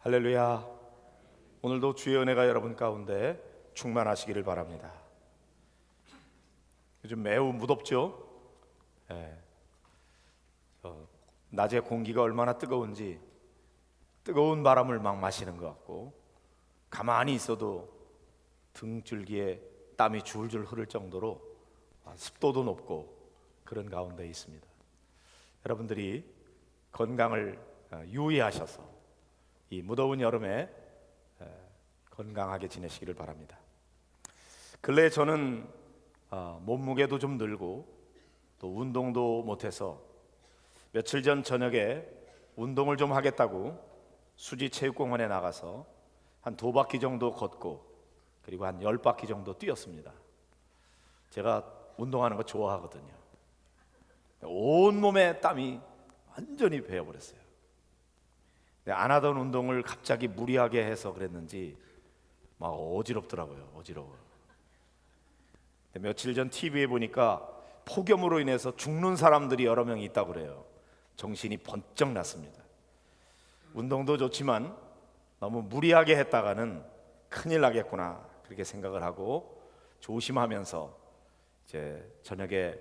할렐루야. 오늘도 주의 은혜가 여러분 가운데 충만하시기를 바랍니다. 요즘 매우 무덥죠? 낮에 공기가 얼마나 뜨거운지 뜨거운 바람을 막 마시는 것 같고, 가만히 있어도 등줄기에 땀이 줄줄 흐를 정도로 습도도 높고 그런 가운데 있습니다. 여러분들이 건강을 유의하셔서 이 무더운 여름에 건강하게 지내시기를 바랍니다. 근래에 저는 몸무게도 좀 늘고 또 운동도 못해서 며칠 전 저녁에 운동을 좀 하겠다고 수지체육공원에 나가서 한 2바퀴 정도 걷고 그리고 한 10바퀴 정도 뛰었습니다. 제가 운동하는 거 좋아하거든요. 온몸에 땀이 완전히 배어버렸어요. 안 하던 운동을 갑자기 무리하게 해서 그랬는지 막 어지럽더라고요. 어지러워. 며칠 전 TV에 보니까 폭염으로 인해서 죽는 사람들이 여러 명 있다고 그래요. 정신이 번쩍 났습니다. 운동도 좋지만 너무 무리하게 했다가는 큰일 나겠구나, 그렇게 생각을 하고 조심하면서 이제 저녁에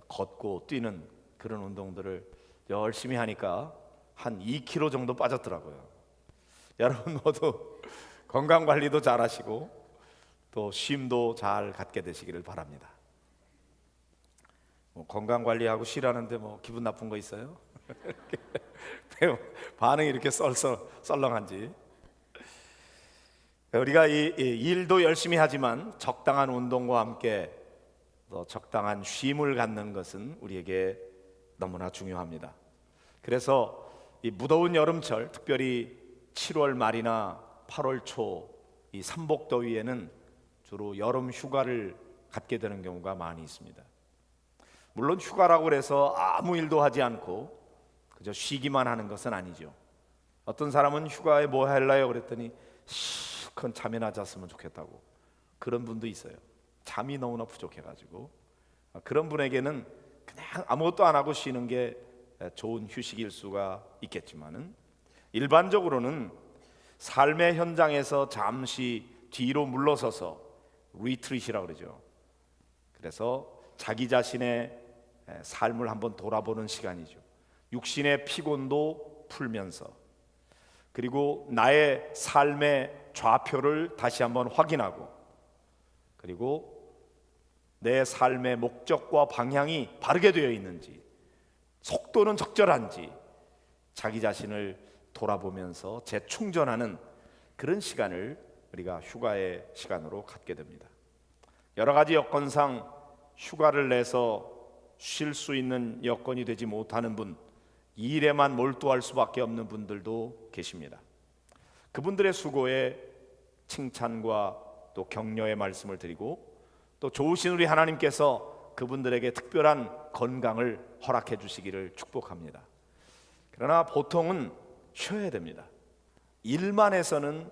걷고 뛰는 그런 운동들을 열심히 하니까 한 2kg 정도 빠졌더라고요. 여러분 모두 건강관리도 잘 하시고 또 쉼도 잘 갖게 되시기를 바랍니다. 건강관리하고 쉬라는데 기분 나쁜 거 있어요? 반응이 이렇게 썰렁한지. 우리가 이 일도 열심히 하지만 적당한 운동과 함께 또 적당한 쉼을 갖는 것은 우리에게 너무나 중요합니다. 그래서 이 무더운 여름철, 특별히 7월 말이나 8월 초 이 삼복더위에는 주로 여름 휴가를 갖게 되는 경우가 많이 있습니다. 물론 휴가라고 해서 아무 일도 하지 않고 그저 쉬기만 하는 것은 아니죠. 어떤 사람은 휴가에 뭐 할래요? 그랬더니 실컷 잠이나 잤으면 좋겠다고, 그런 분도 있어요. 잠이 너무나 부족해가지고. 그런 분에게는 그냥 아무것도 안 하고 쉬는 게 좋은 휴식일 수가 있겠지만은, 일반적으로는 삶의 현장에서 잠시 뒤로 물러서서 리트릿이라고 그러죠. 그래서 자기 자신의 삶을 한번 돌아보는 시간이죠. 육신의 피곤도 풀면서, 그리고 나의 삶의 좌표를 다시 한번 확인하고, 그리고 내 삶의 목적과 방향이 바르게 되어 있는지, 속도는 적절한지 자기 자신을 돌아보면서 재충전하는 그런 시간을 우리가 휴가의 시간으로 갖게 됩니다. 여러 가지 여건상 휴가를 내서 쉴 수 있는 여건이 되지 못하는 분, 일에만 몰두할 수밖에 없는 분들도 계십니다. 그분들의 수고에 칭찬과 또 격려의 말씀을 드리고, 또 좋으신 우리 하나님께서 그분들에게 특별한 건강을 허락해 주시기를 축복합니다. 그러나 보통은 쉬어야 됩니다. 일만 해서는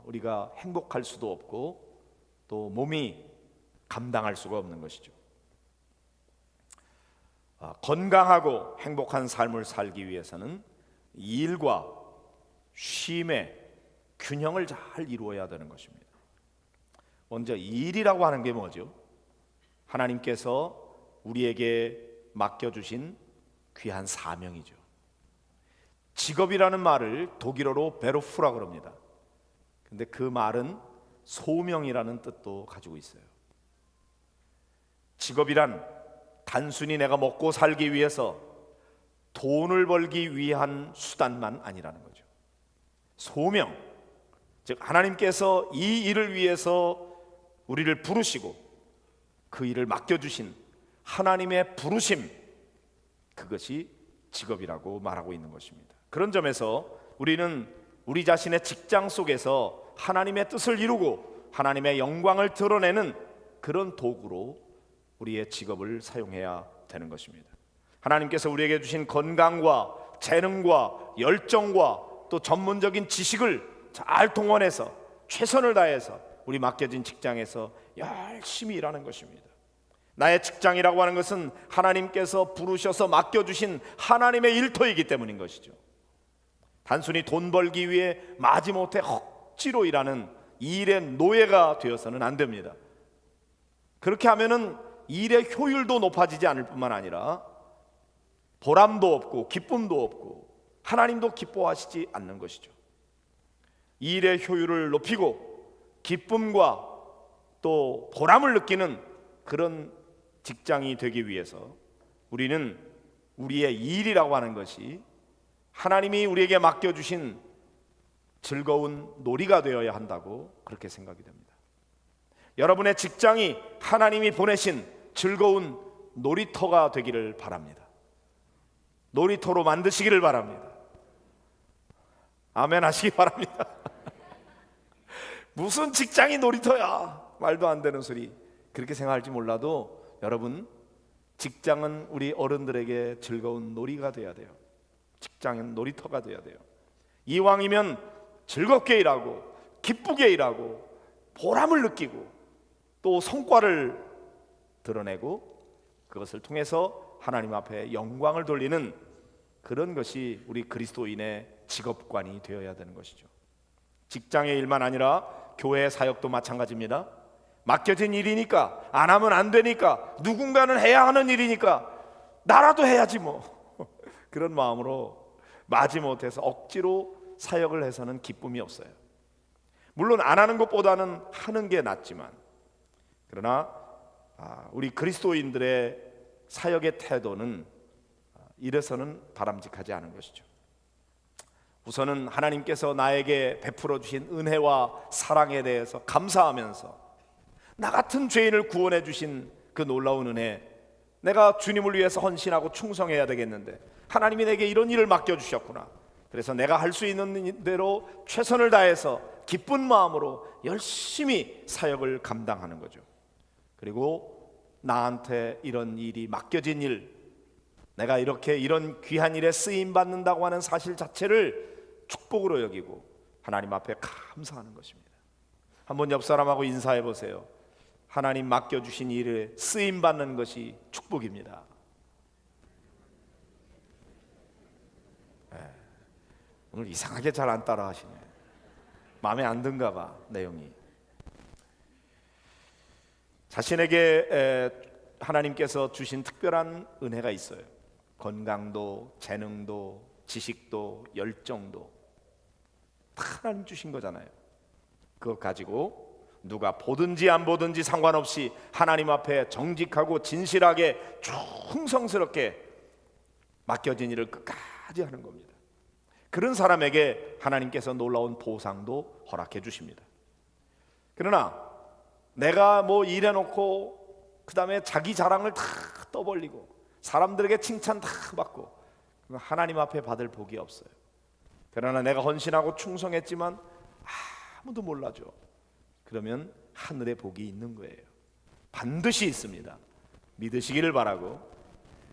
우리가 행복할 수도 없고 또 몸이 감당할 수가 없는 것이죠. 건강하고 행복한 삶을 살기 위해서는 일과 쉼의 균형을 잘 이루어야 되는 것입니다. 먼저 일이라고 하는 게 뭐죠? 하나님께서 우리에게 맡겨주신 귀한 사명이죠. 직업이라는 말을 독일어로 베루프라고 합니다. 근데 그 말은 소명이라는 뜻도 가지고 있어요. 직업이란 단순히 내가 먹고 살기 위해서 돈을 벌기 위한 수단만 아니라는 거죠. 소명, 즉 하나님께서 이 일을 위해서 우리를 부르시고 그 일을 맡겨주신 하나님의 부르심, 그것이 직업이라고 말하고 있는 것입니다. 그런 점에서 우리는 우리 자신의 직장 속에서 하나님의 뜻을 이루고 하나님의 영광을 드러내는 그런 도구로 우리의 직업을 사용해야 되는 것입니다. 하나님께서 우리에게 주신 건강과 재능과 열정과 또 전문적인 지식을 잘 동원해서 최선을 다해서 우리 맡겨진 직장에서 열심히 일하는 것입니다. 나의 직장이라고 하는 것은 하나님께서 부르셔서 맡겨주신 하나님의 일터이기 때문인 것이죠. 단순히 돈 벌기 위해 마지못해 억지로 일하는 일의 노예가 되어서는 안 됩니다. 그렇게 하면은 일의 효율도 높아지지 않을 뿐만 아니라 보람도 없고 기쁨도 없고 하나님도 기뻐하시지 않는 것이죠. 일의 효율을 높이고 기쁨과 또 보람을 느끼는 그런 직장이 되기 위해서 우리는 우리의 일이라고 하는 것이 하나님이 우리에게 맡겨주신 즐거운 놀이가 되어야 한다고 그렇게 생각이 됩니다. 여러분의 직장이 하나님이 보내신 즐거운 놀이터가 되기를 바랍니다. 놀이터로 만드시기를 바랍니다. 아멘 하시기 바랍니다. 무슨 직장이 놀이터야, 말도 안 되는 소리, 그렇게 생각할지 몰라도 여러분, 직장은 우리 어른들에게 즐거운 놀이가 돼야 돼요. 직장은 놀이터가 돼야 돼요. 이왕이면 즐겁게 일하고 기쁘게 일하고 보람을 느끼고 또 성과를 드러내고 그것을 통해서 하나님 앞에 영광을 돌리는 그런 것이 우리 그리스도인의 직업관이 되어야 되는 것이죠. 직장의 일만 아니라 교회 사역도 마찬가지입니다. 맡겨진 일이니까, 안 하면 안 되니까, 누군가는 해야 하는 일이니까 나라도 해야지 뭐 그런 마음으로 마지못해서 억지로 사역을 해서는 기쁨이 없어요. 물론 안 하는 것보다는 하는 게 낫지만, 그러나 우리 그리스도인들의 사역의 태도는 이래서는 바람직하지 않은 것이죠. 우선은 하나님께서 나에게 베풀어 주신 은혜와 사랑에 대해서 감사하면서 나 같은 죄인을 구원해 주신 그 놀라운 은혜, 내가 주님을 위해서 헌신하고 충성해야 되겠는데 하나님이 내게 이런 일을 맡겨주셨구나, 그래서 내가 할 수 있는 대로 최선을 다해서 기쁜 마음으로 열심히 사역을 감당하는 거죠. 그리고 나한테 이런 일이 맡겨진 일, 내가 이렇게 이런 귀한 일에 쓰임받는다고 하는 사실 자체를 축복으로 여기고 하나님 앞에 감사하는 것입니다. 한번 옆 사람하고 인사해 보세요. 하나님 맡겨주신 일에 쓰임받는 것이 축복입니다. 오늘 이상하게 잘 안 따라 하시네. 마음에 안 든가 봐, 내용이. 자신에게 하나님께서 주신 특별한 은혜가 있어요. 건강도, 재능도, 지식도, 열정도 다 하나님 주신 거잖아요. 그거 가지고 누가 보든지 안 보든지 상관없이 하나님 앞에 정직하고 진실하게 충성스럽게 맡겨진 일을 끝까지 하는 겁니다. 그런 사람에게 하나님께서 놀라운 보상도 허락해 주십니다. 그러나 내가 뭐 일해놓고 그 다음에 자기 자랑을 다 떠벌리고 사람들에게 칭찬 다 받고 하나님 앞에 받을 복이 없어요. 그러나 내가 헌신하고 충성했지만 아무도 몰라줘. 그러면 하늘의 복이 있는 거예요. 반드시 있습니다. 믿으시기를 바라고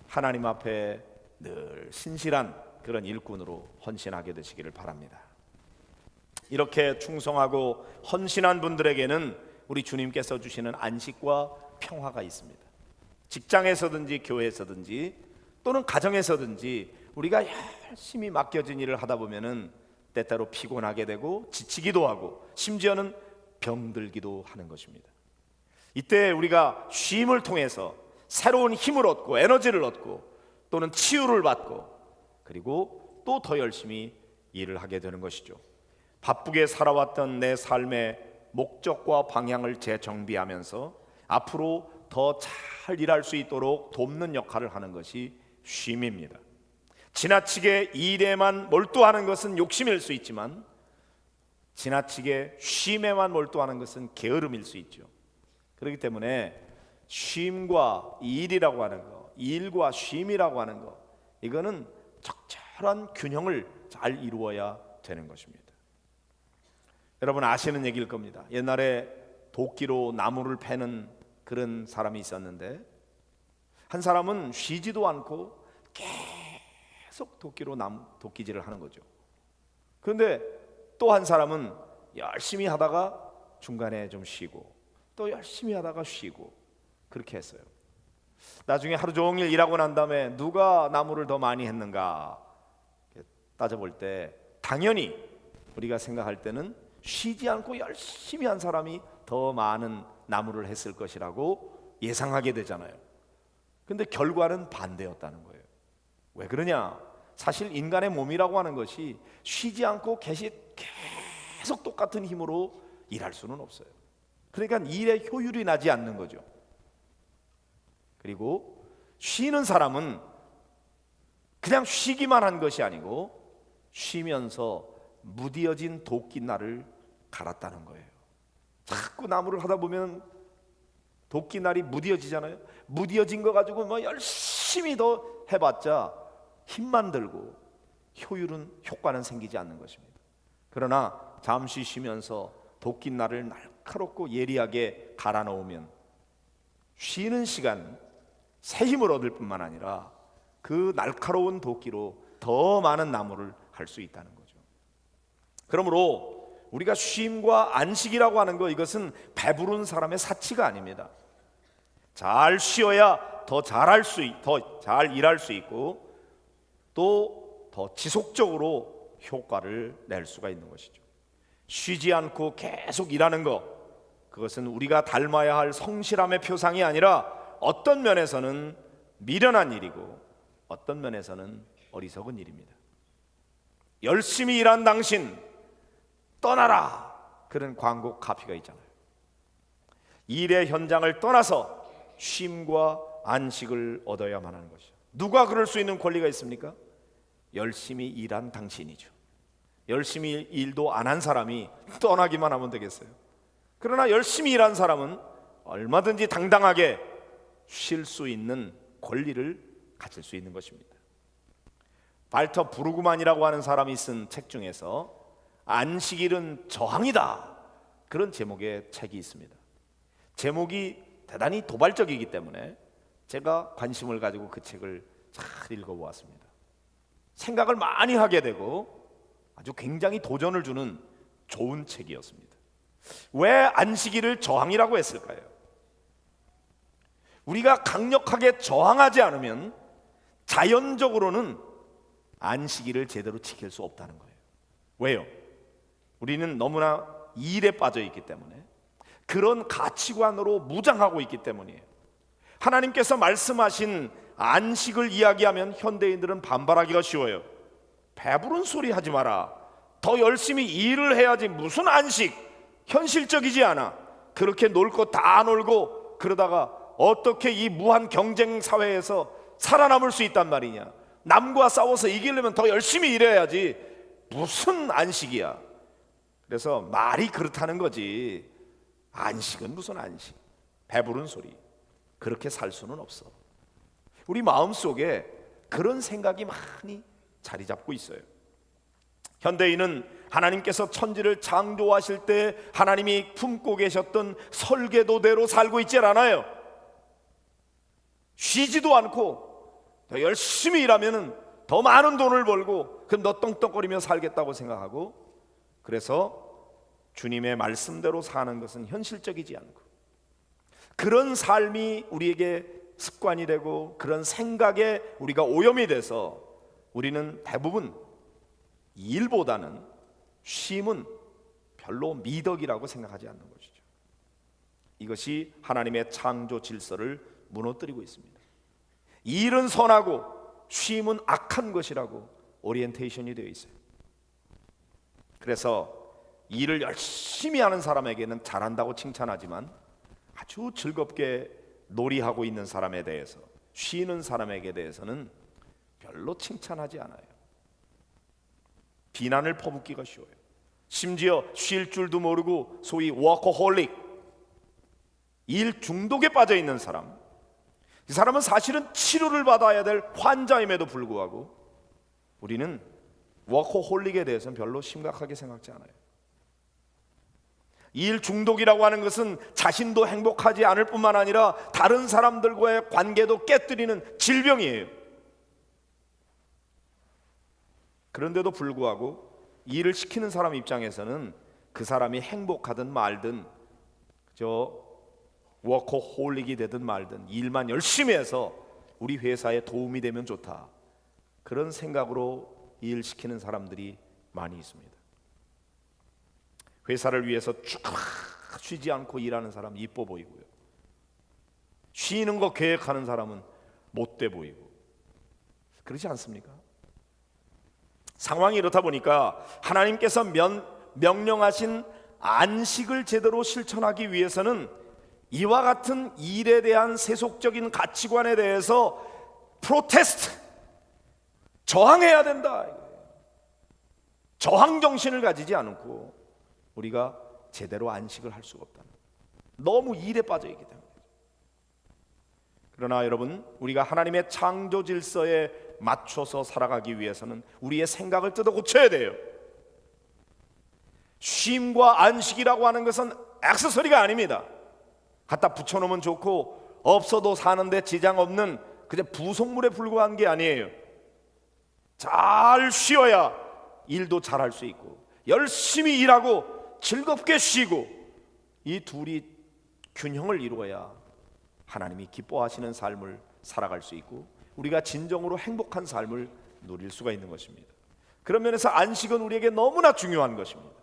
하나님 앞에 늘 신실한 그런 일꾼으로 헌신하게 되시기를 바랍니다. 이렇게 충성하고 헌신한 분들에게는 우리 주님께서 주시는 안식과 평화가 있습니다. 직장에서든지 교회에서든지 또는 가정에서든지 우리가 열심히 맡겨진 일을 하다 보면은 때때로 피곤하게 되고 지치기도 하고 심지어는 병들기도 하는 것입니다. 이때 우리가 쉼을 통해서 새로운 힘을 얻고 에너지를 얻고 또는 치유를 받고 그리고 또 더 열심히 일을 하게 되는 것이죠. 바쁘게 살아왔던 내 삶의 목적과 방향을 재정비하면서 앞으로 더 잘 일할 수 있도록 돕는 역할을 하는 것이 쉼입니다. 지나치게 일에만 몰두하는 것은 욕심일 수 있지만 지나치게 쉼에만 몰두하는 것은 게으름일 수 있죠. 그렇기 때문에 쉼과 일이라고 하는 거, 일과 쉼이라고 하는 거, 이거는 적절한 균형을 잘 이루어야 되는 것입니다. 여러분 아시는 얘기일 겁니다. 옛날에 도끼로 나무를 패는 그런 사람이 있었는데 한 사람은 쉬지도 않고 계속 도끼로 도끼질을 하는 거죠. 그런데 또 한 사람은 열심히 하다가 중간에 좀 쉬고 또 열심히 하다가 쉬고 그렇게 했어요. 나중에 하루 종일 일하고 난 다음에 누가 나무를 더 많이 했는가 따져볼 때 당연히 우리가 생각할 때는 쉬지 않고 열심히 한 사람이 더 많은 나무를 했을 것이라고 예상하게 되잖아요. 근데 결과는 반대였다는 거예요. 왜 그러냐? 사실 인간의 몸이라고 하는 것이 쉬지 않고 계속 똑같은 힘으로 일할 수는 없어요. 그러니까 일의 효율이 나지 않는 거죠. 그리고 쉬는 사람은 그냥 쉬기만 한 것이 아니고 쉬면서 무디어진 도끼날을 갈았다는 거예요. 자꾸 나무를 하다 보면 도끼날이 무디어지잖아요. 무디어진 거 가지고 뭐 열심히 더 해봤자 힘만 들고 효과는 생기지 않는 것입니다. 그러나 잠시 쉬면서 도끼날을 날카롭고 예리하게 갈아 넣으면 쉬는 시간 새 힘을 얻을 뿐만 아니라 그 날카로운 도끼로 더 많은 나무를 할 수 있다는 거죠. 그러므로 우리가 쉼과 안식이라고 하는 거, 이것은 배부른 사람의 사치가 아닙니다. 잘 쉬어야 더 잘 일할 수 있고 또 더 지속적으로 효과를 낼 수가 있는 것이죠. 쉬지 않고 계속 일하는 것, 그것은 우리가 닮아야 할 성실함의 표상이 아니라 어떤 면에서는 미련한 일이고 어떤 면에서는 어리석은 일입니다. 열심히 일한 당신 떠나라, 그런 광고 카피가 있잖아요. 일의 현장을 떠나서 쉼과 안식을 얻어야만 하는 것이죠. 누가 그럴 수 있는 권리가 있습니까? 열심히 일한 당신이죠. 열심히 일도 안 한 사람이 떠나기만 하면 되겠어요. 그러나 열심히 일한 사람은 얼마든지 당당하게 쉴 수 있는 권리를 가질 수 있는 것입니다. 발터 브루그만이라고 하는 사람이 쓴 책 중에서 안식일은 저항이다, 그런 제목의 책이 있습니다. 제목이 대단히 도발적이기 때문에 제가 관심을 가지고 그 책을 잘 읽어보았습니다. 생각을 많이 하게 되고 아주 굉장히 도전을 주는 좋은 책이었습니다. 왜 안식일을 저항이라고 했을까요? 우리가 강력하게 저항하지 않으면 자연적으로는 안식일을 제대로 지킬 수 없다는 거예요. 왜요? 우리는 너무나 일에 빠져 있기 때문에, 그런 가치관으로 무장하고 있기 때문이에요. 하나님께서 말씀하신 안식을 이야기하면 현대인들은 반발하기가 쉬워요. 배부른 소리 하지 마라, 더 열심히 일을 해야지, 무슨 안식, 현실적이지 않아. 그렇게 놀 거 다 놀고 그러다가 어떻게 이 무한 경쟁 사회에서 살아남을 수 있단 말이냐. 남과 싸워서 이기려면 더 열심히 일해야지, 무슨 안식이야. 그래서 말이 그렇다는 거지, 안식은 무슨 안식, 배부른 소리, 그렇게 살 수는 없어. 우리 마음속에 그런 생각이 많이 자리 잡고 있어요. 현대인은 하나님께서 천지를 창조하실 때 하나님이 품고 계셨던 설계도대로 살고 있질 않아요. 쉬지도 않고 더 열심히 일하면 더 많은 돈을 벌고 그럼 너 떵떵거리며 살겠다고 생각하고, 그래서 주님의 말씀대로 사는 것은 현실적이지 않고, 그런 삶이 우리에게 습관이 되고 그런 생각에 우리가 오염이 돼서 우리는 대부분 일보다는 쉼은 별로 미덕이라고 생각하지 않는 것이죠. 이것이 하나님의 창조 질서를 무너뜨리고 있습니다. 일은 선하고 쉼은 악한 것이라고 오리엔테이션이 되어 있어요. 그래서 일을 열심히 하는 사람에게는 잘한다고 칭찬하지만 아주 즐겁게 놀이하고 있는 사람에 대해서, 쉬는 사람에게 대해서는 별로 칭찬하지 않아요. 비난을 퍼붓기가 쉬워요. 심지어 쉴 줄도 모르고 소위 워커홀릭, 일 중독에 빠져 있는 사람, 이 사람은 사실은 치료를 받아야 될 환자임에도 불구하고 우리는 워커홀릭에 대해서는 별로 심각하게 생각지 않아요. 일 중독이라고 하는 것은 자신도 행복하지 않을 뿐만 아니라 다른 사람들과의 관계도 깨뜨리는 질병이에요. 그런데도 불구하고 일을 시키는 사람 입장에서는 그 사람이 행복하든 말든, 워커홀릭이 되든 말든 일만 열심히 해서 우리 회사에 도움이 되면 좋다, 그런 생각으로 일 시키는 사람들이 많이 있습니다. 회사를 위해서 쭉 쉬지 않고 일하는 사람 이뻐 보이고요, 쉬는 거 계획하는 사람은 못돼 보이고, 그렇지 않습니까? 상황이 이렇다 보니까 하나님께서 명령하신 안식을 제대로 실천하기 위해서는 이와 같은 일에 대한 세속적인 가치관에 대해서 프로테스트, 저항해야 된다. 저항 정신을 가지지 않고 우리가 제대로 안식을 할 수가 없다. 너무 일에 빠져 있기 때문에. 그러나 여러분, 우리가 하나님의 창조 질서에 맞춰서 살아가기 위해서는 우리의 생각을 뜯어 고쳐야 돼요. 쉼과 안식이라고 하는 것은 액세서리가 아닙니다. 갖다 붙여놓으면 좋고 없어도 사는데 지장 없는 그냥 부속물에 불과한 게 아니에요. 잘 쉬어야 일도 잘할 수 있고, 열심히 일하고 즐겁게 쉬고, 이 둘이 균형을 이루어야 하나님이 기뻐하시는 삶을 살아갈 수 있고 우리가 진정으로 행복한 삶을 누릴 수가 있는 것입니다. 그런 면에서 안식은 우리에게 너무나 중요한 것입니다.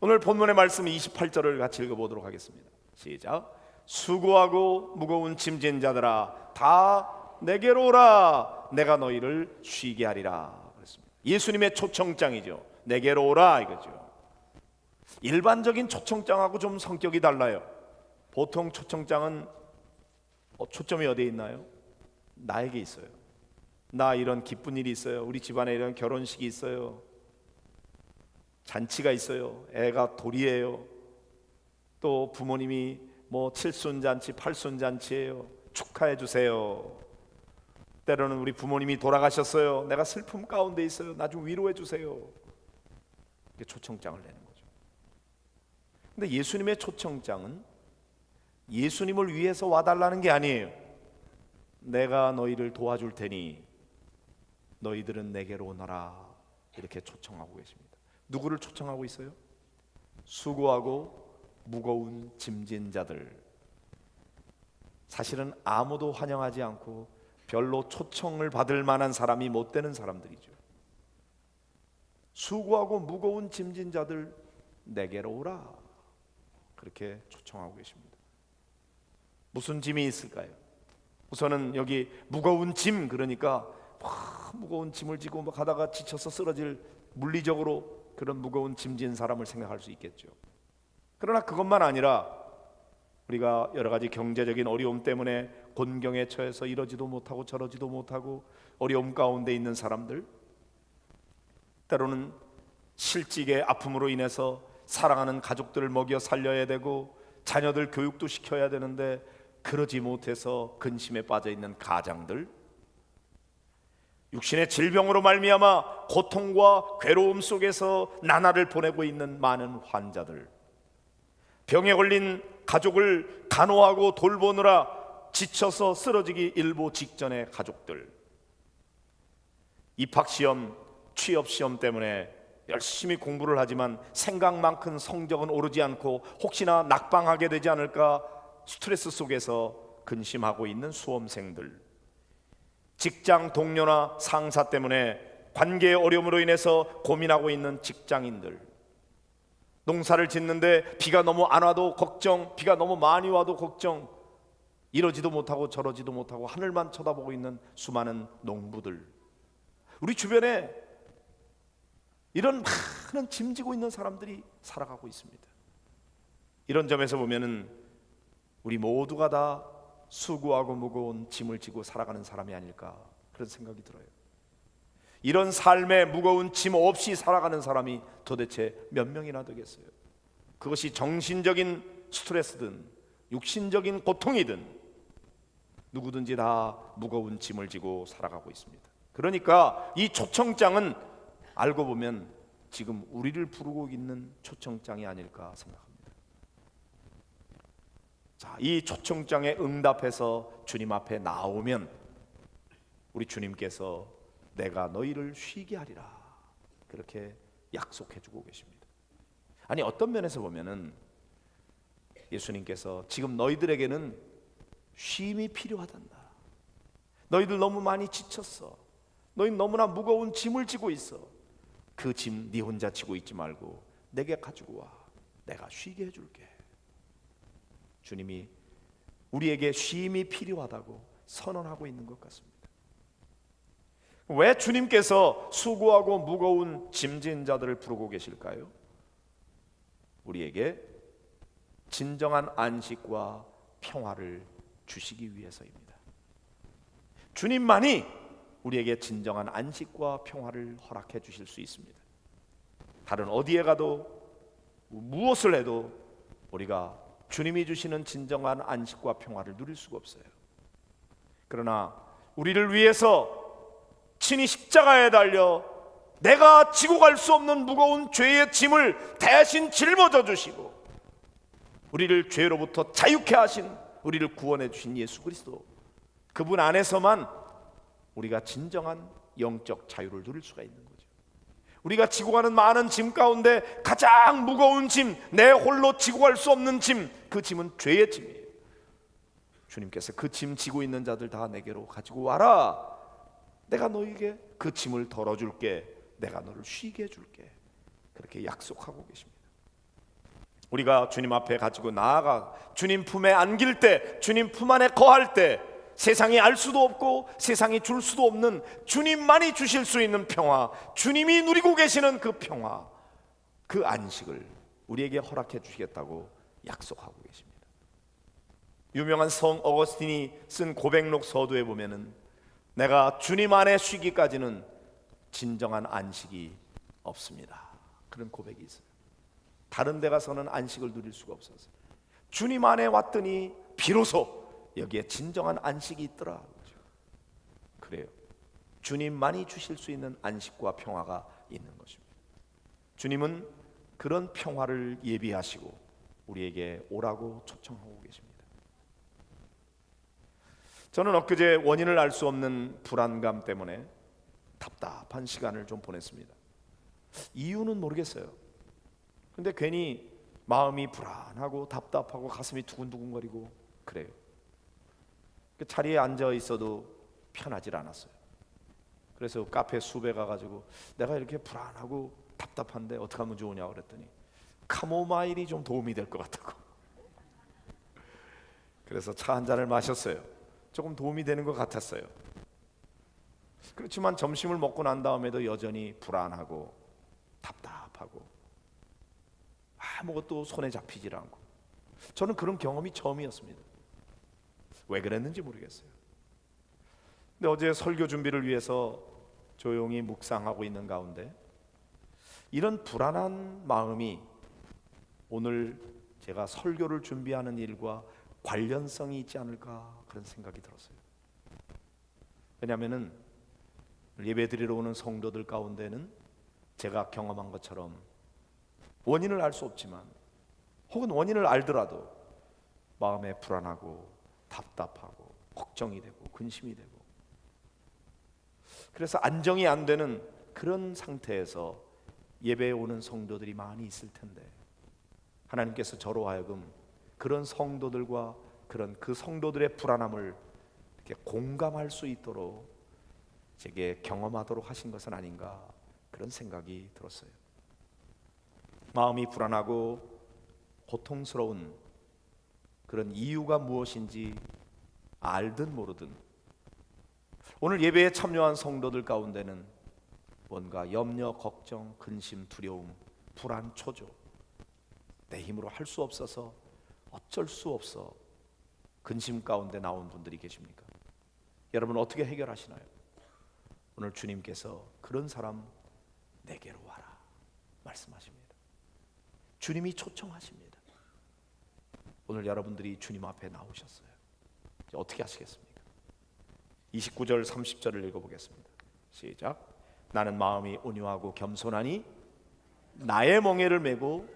오늘 본문의 말씀 28절을 같이 읽어보도록 하겠습니다. 시작. 수고하고 무거운 짐진 자들아 다 내게로 오라, 내가 너희를 쉬게 하리라. 그랬습니다. 예수님의 초청장이죠. 내게로 오라 이거죠. 일반적인 초청장하고 좀 성격이 달라요. 보통 초청장은 초점이 어디에 있나요? 나에게 있어요. 나 이런 기쁜 일이 있어요. 우리 집안에 이런 결혼식이 있어요. 잔치가 있어요. 애가 돌이에요. 또 부모님이 뭐 칠순잔치, 팔순잔치예요. 축하해 주세요. 때로는 우리 부모님이 돌아가셨어요. 내가 슬픔 가운데 있어요. 나 좀 위로해 주세요. 이렇게 초청장을 내는 거죠. 근데 예수님의 초청장은 예수님을 위해서 와달라는 게 아니에요. 내가 너희를 도와줄 테니 너희들은 내게로 오너라, 이렇게 초청하고 계십니다. 누구를 초청하고 있어요? 수고하고 무거운 짐진 자들. 사실은 아무도 환영하지 않고 별로 초청을 받을 만한 사람이 못 되는 사람들이죠. 수고하고 무거운 짐진 자들 내게로 오라, 그렇게 초청하고 계십니다. 무슨 짐이 있을까요? 우선은 여기 무거운 짐, 그러니까 무거운 짐을 지고 막 가다가 지쳐서 쓰러질, 물리적으로 그런 무거운 짐진 사람을 생각할 수 있겠죠. 그러나 그것만 아니라 우리가 여러 가지 경제적인 어려움 때문에 곤경에 처해서 이러지도 못하고 저러지도 못하고 어려움 가운데 있는 사람들, 때로는 실직의 아픔으로 인해서 사랑하는 가족들을 먹여 살려야 되고 자녀들 교육도 시켜야 되는데 그러지 못해서 근심에 빠져 있는 가장들, 육신의 질병으로 말미암아 고통과 괴로움 속에서 나날을 보내고 있는 많은 환자들, 병에 걸린 가족을 간호하고 돌보느라 지쳐서 쓰러지기 일보 직전의 가족들, 입학시험, 취업시험 때문에 열심히 공부를 하지만 생각만큼 성적은 오르지 않고 혹시나 낙방하게 되지 않을까 스트레스 속에서 근심하고 있는 수험생들, 직장 동료나 상사 때문에 관계의 어려움으로 인해서 고민하고 있는 직장인들, 농사를 짓는데 비가 너무 안 와도 걱정, 비가 너무 많이 와도 걱정, 이러지도 못하고 저러지도 못하고 하늘만 쳐다보고 있는 수많은 농부들, 우리 주변에 이런 많은 짐지고 있는 사람들이 살아가고 있습니다. 이런 점에서 보면은 우리 모두가 다 수고하고 무거운 짐을 지고 살아가는 사람이 아닐까, 그런 생각이 들어요. 이런 삶에 무거운 짐 없이 살아가는 사람이 도대체 몇 명이나 되겠어요? 그것이 정신적인 스트레스든 육신적인 고통이든 누구든지 다 무거운 짐을 지고 살아가고 있습니다. 그러니까 이 초청장은 알고 보면 지금 우리를 부르고 있는 초청장이 아닐까 생각합니다. 자, 이 초청장에 응답해서 주님 앞에 나오면 우리 주님께서 내가 너희를 쉬게 하리라, 그렇게 약속해 주고 계십니다. 아니, 어떤 면에서 보면은 예수님께서 지금 너희들에게는 쉼이 필요하단다. 너희들 너무 많이 지쳤어. 너희 너무나 무거운 짐을 지고 있어. 그 짐 네 혼자 지고 있지 말고 내게 가지고 와. 내가 쉬게 해줄게. 주님이 우리에게 쉼이 필요하다고 선언하고 있는 것 같습니다. 왜 주님께서 수고하고 무거운 짐진 자들을 부르고 계실까요? 우리에게 진정한 안식과 평화를 주시기 위해서입니다. 주님만이 우리에게 진정한 안식과 평화를 허락해 주실 수 있습니다. 다른 어디에 가도 무엇을 해도 우리가 주님이 주시는 진정한 안식과 평화를 누릴 수가 없어요. 그러나 우리를 위해서 친히 십자가에 달려 내가 지고 갈 수 없는 무거운 죄의 짐을 대신 짊어져 주시고 우리를 죄로부터 자유케 하신, 우리를 구원해 주신 예수 그리스도, 그분 안에서만 우리가 진정한 영적 자유를 누릴 수가 있는 거죠. 우리가 지고 가는 많은 짐 가운데 가장 무거운 짐, 내 홀로 지고 갈 수 없는 짐, 그 짐은 죄의 짐이에요. 주님께서 그 짐 지고 있는 자들 다 내게로 가지고 와라. 내가 너에게 그 짐을 덜어줄게. 내가 너를 쉬게 해줄게. 그렇게 약속하고 계십니다. 우리가 주님 앞에 가지고 나아가 주님 품에 안길 때, 주님 품 안에 거할 때 세상이 알 수도 없고 세상이 줄 수도 없는 주님만이 주실 수 있는 평화, 주님이 누리고 계시는 그 평화, 그 안식을 우리에게 허락해 주시겠다고 약속하고 계십니다. 유명한 성 어거스틴이 쓴 고백록 서두에 보면은 내가 주님 안에 쉬기까지는 진정한 안식이 없습니다. 그런 고백이 있어요. 다른 데 가서는 안식을 누릴 수가 없어서 주님 안에 왔더니 비로소 여기에 진정한 안식이 있더라. 그래요. 주님만이 주실 수 있는 안식과 평화가 있는 것입니다. 주님은 그런 평화를 예비하시고 우리에게 오라고 초청하고 계십니다. 저는 엊그제 원인을 알 수 없는 불안감 때문에 답답한 시간을 좀 보냈습니다. 이유는 모르겠어요. 근데 괜히 마음이 불안하고 답답하고 가슴이 두근두근거리고 그래요. 그 자리에 앉아 있어도 편하질 않았어요. 그래서 카페 숲에 가가지고 내가 이렇게 불안하고 답답한데 어떻게 하면 좋으냐고 그랬더니 카모마일이 좀 도움이 될 것 같다고. 그래서 차 한 잔을 마셨어요. 조금 도움이 되는 것 같았어요. 그렇지만 점심을 먹고 난 다음에도 여전히 불안하고 답답하고 아무것도 손에 잡히질 않고, 저는 그런 경험이 처음이었습니다. 왜 그랬는지 모르겠어요. 근데 어제 설교 준비를 위해서 조용히 묵상하고 있는 가운데 이런 불안한 마음이 오늘 제가 설교를 준비하는 일과 관련성이 있지 않을까 그런 생각이 들었어요. 왜냐하면 예배드리러 오는 성도들 가운데는 제가 경험한 것처럼 원인을 알 수 없지만 혹은 원인을 알더라도 마음에 불안하고 답답하고 걱정이 되고 근심이 되고, 그래서 안정이 안 되는 그런 상태에서 예배에 오는 성도들이 많이 있을 텐데, 하나님께서 저로 하여금 그런 성도들과 그런 그 성도들의 불안함을 이렇게 공감할 수 있도록 제게 경험하도록 하신 것은 아닌가 그런 생각이 들었어요. 마음이 불안하고 고통스러운 그런 이유가 무엇인지 알든 모르든 오늘 예배에 참여한 성도들 가운데는 뭔가 염려, 걱정, 근심, 두려움, 불안, 초조, 내 힘으로 할 수 없어서 어쩔 수 없어 근심 가운데 나온 분들이 계십니까? 여러분 어떻게 해결하시나요? 오늘 주님께서 그런 사람 내게로 와라 말씀하십니다. 주님이 초청하십니다. 오늘 여러분들이 주님 앞에 나오셨어요. 이제 어떻게 하시겠습니까? 29절 30절을 읽어보겠습니다. 시작. 나는 마음이 온유하고 겸손하니 나의 멍에를 메고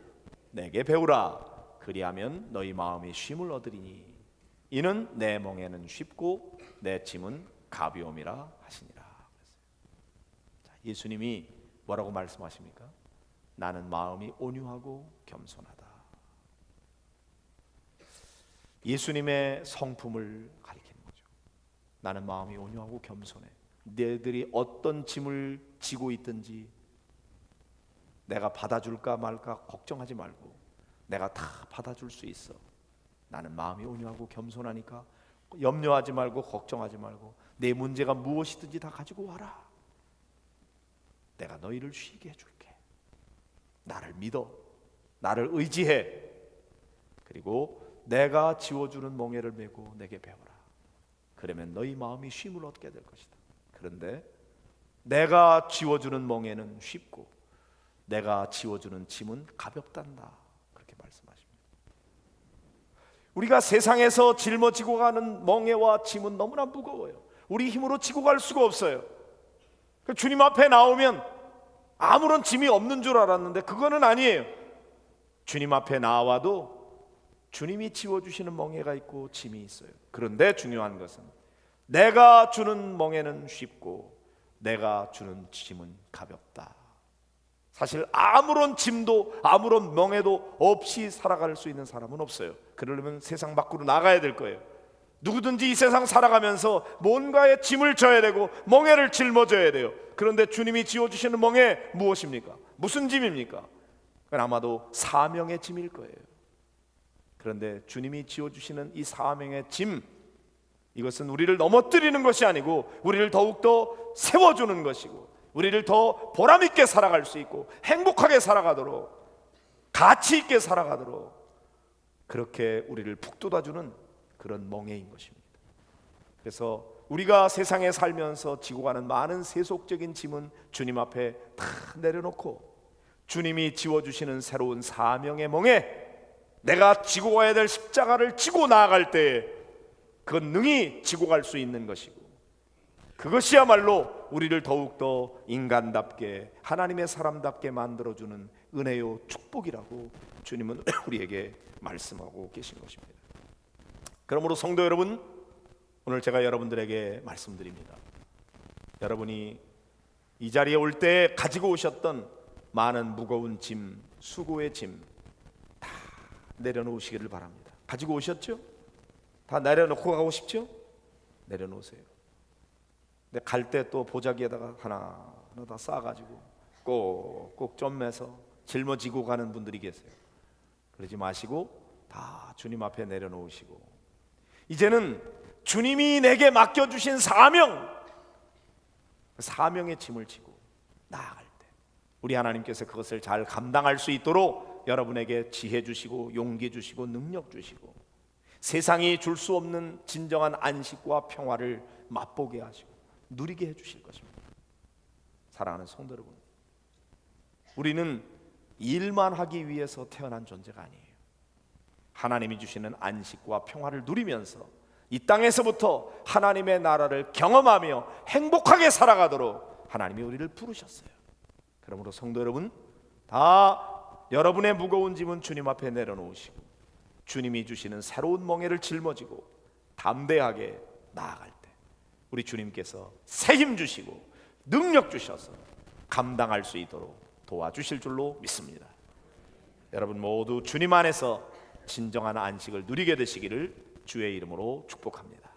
내게 배우라. 그리하면 너희 마음이 쉼을 얻으리니 이는 내 멍에는 쉽고 내 짐은 가벼움이라 하시니라. 자, 예수님이 뭐라고 말씀하십니까? 나는 마음이 온유하고 겸손하다. 예수님의 성품을 가리키는 거죠. 나는 마음이 온유하고 겸손해. 너희들이 어떤 짐을 지고 있든지 내가 받아줄까 말까 걱정하지 말고 내가 다 받아줄 수 있어. 나는 마음이 온유하고 겸손하니까 염려하지 말고 걱정하지 말고 내 문제가 무엇이든지 다 가지고 와라. 내가 너희를 쉬게 해줄게. 나를 믿어. 나를 의지해. 그리고 내가 지워주는 멍에를 메고 내게 배워라. 그러면 너희 마음이 쉼을 얻게 될 것이다. 그런데 내가 지워주는 멍에는 쉽고 내가 지워주는 짐은 가볍단다. 그렇게 말씀하십니다. 우리가 세상에서 짊어지고 가는 멍에와 짐은 너무나 무거워요. 우리 힘으로 지고 갈 수가 없어요. 주님 앞에 나오면 아무런 짐이 없는 줄 알았는데 그거는 아니에요. 주님 앞에 나와도 주님이 지워주시는 멍에가 있고 짐이 있어요. 그런데 중요한 것은 내가 주는 멍에는 쉽고 내가 주는 짐은 가볍다. 사실 아무런 짐도 아무런 멍에도 없이 살아갈 수 있는 사람은 없어요. 그러려면 세상 밖으로 나가야 될 거예요. 누구든지 이 세상 살아가면서 뭔가의 짐을 져야 되고 멍에를 짊어져야 돼요. 그런데 주님이 지워주시는 멍에 무엇입니까? 무슨 짐입니까? 그건 아마도 사명의 짐일 거예요. 그런데 주님이 지워주시는 이 사명의 짐, 이것은 우리를 넘어뜨리는 것이 아니고 우리를 더욱더 세워주는 것이고 우리를 더 보람있게 살아갈 수 있고 행복하게 살아가도록 가치 있게 살아가도록 그렇게 우리를 북돋아주는 그런 멍에인 것입니다. 그래서 우리가 세상에 살면서 지고 가는 많은 세속적인 짐은 주님 앞에 다 내려놓고 주님이 지워주시는 새로운 사명의 멍에 내가 지고 가야 될 십자가를 지고 나아갈 때에 그건 능히 지고 갈 수 있는 것이고 그것이야말로 우리를 더욱더 인간답게 하나님의 사람답게 만들어주는 은혜요 축복이라고 주님은 우리에게 말씀하고 계신 것입니다. 그러므로 성도 여러분, 오늘 제가 여러분들에게 말씀드립니다. 여러분이 이 자리에 올 때 가지고 오셨던 많은 무거운 짐, 수고의 짐 다 내려놓으시기를 바랍니다. 가지고 오셨죠? 다 내려놓고 가고 싶죠? 내려놓으세요. 근데 갈 때 또 보자기에다가 하나 다 쌓아가지고 꼭꼭 좀 매서 짊어지고 가는 분들이 계세요. 그러지 마시고 다 주님 앞에 내려놓으시고 이제는 주님이 내게 맡겨주신 사명의 짐을 지고 나아갈 때 우리 하나님께서 그것을 잘 감당할 수 있도록 여러분에게 지혜 주시고 용기 주시고 능력 주시고 세상이 줄 수 없는 진정한 안식과 평화를 맛보게 하시고 누리게 해주실 것입니다. 사랑하는 성도 여러분, 우리는 일만 하기 위해서 태어난 존재가 아니에요. 하나님이 주시는 안식과 평화를 누리면서 이 땅에서부터 하나님의 나라를 경험하며 행복하게 살아가도록 하나님이 우리를 부르셨어요. 그러므로 성도 여러분, 다 여러분의 무거운 짐은 주님 앞에 내려놓으시고 주님이 주시는 새로운 멍에를 짊어지고 담대하게 나아갈 때 우리 주님께서 새 힘 주시고 능력 주셔서 감당할 수 있도록 도와주실 줄로 믿습니다. 여러분 모두 주님 안에서 진정한 안식을 누리게 되시기를 주의 이름으로 축복합니다.